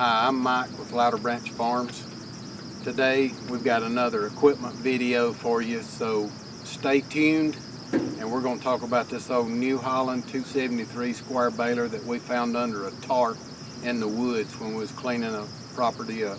Hi, I'm Mike with Louderbranch Farms. Today we've got another equipment video for you, so stay tuned, and we're going to talk about this old New Holland 273 Square Baler that we found under a tarp in the woods when we was cleaning a property up.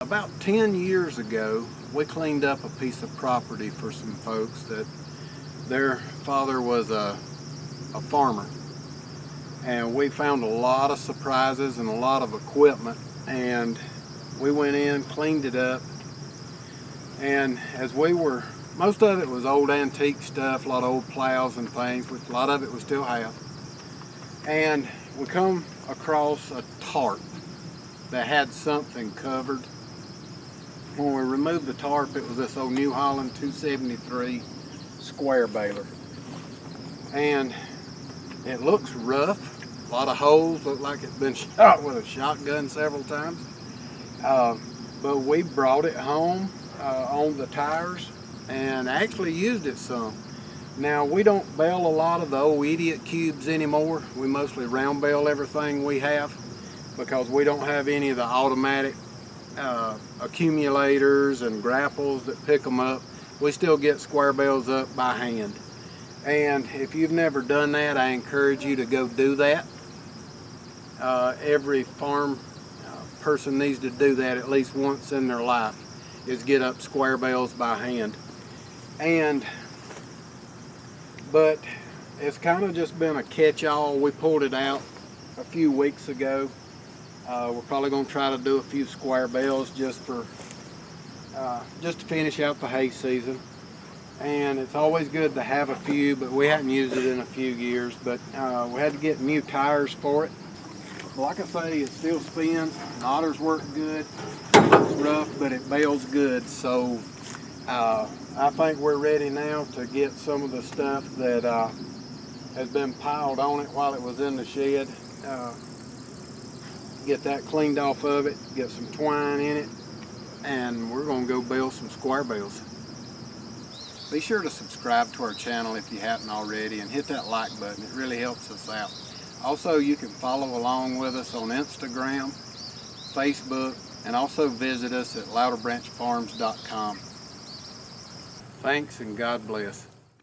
About 10 years ago, we cleaned up a piece of property for some folks that their father was a farmer. And we found a lot of surprises and a lot of equipment. And we went in, cleaned it up. And as we were, most of it was old antique stuff, a lot of old plows and things, which a lot of it we still have. And we come across a tarp that had something covered. When we removed the tarp, it was this old New Holland 273 Square Baler. And it looks rough, a lot of holes, look like it's been shot with a shotgun several times. But we brought it home on the tires and actually used it some. Now, we don't bale a lot of the old idiot cubes anymore. We mostly round bale everything we have because we don't have any of the automatic accumulators and grapples that pick them up. We still get square bales up by hand. And if you've never done that, I encourage you to go do that. Every farm person needs to do that at least once in their life, is get up square bales by hand. But it's kind of just been a catch-all. We pulled it out a few weeks ago. We're probably going to try to do a few square bales just to finish out the hay season. And it's always good to have a few, but we hadn't used it in a few years. But we had to get new tires for it. Like I say, it still spins. Knotters work good. It looks rough, but it bales good. So I think we're ready now to get some of the stuff that has been piled on it while it was in the shed. Get that cleaned off of it, get some twine in it, and we're going to go bale some square bales. Be sure to subscribe to our channel if you haven't already, and hit that like button. It really helps us out. Also, you can follow along with us on Instagram, Facebook, and also visit us at louderbranchfarms.com. Thanks, and God bless.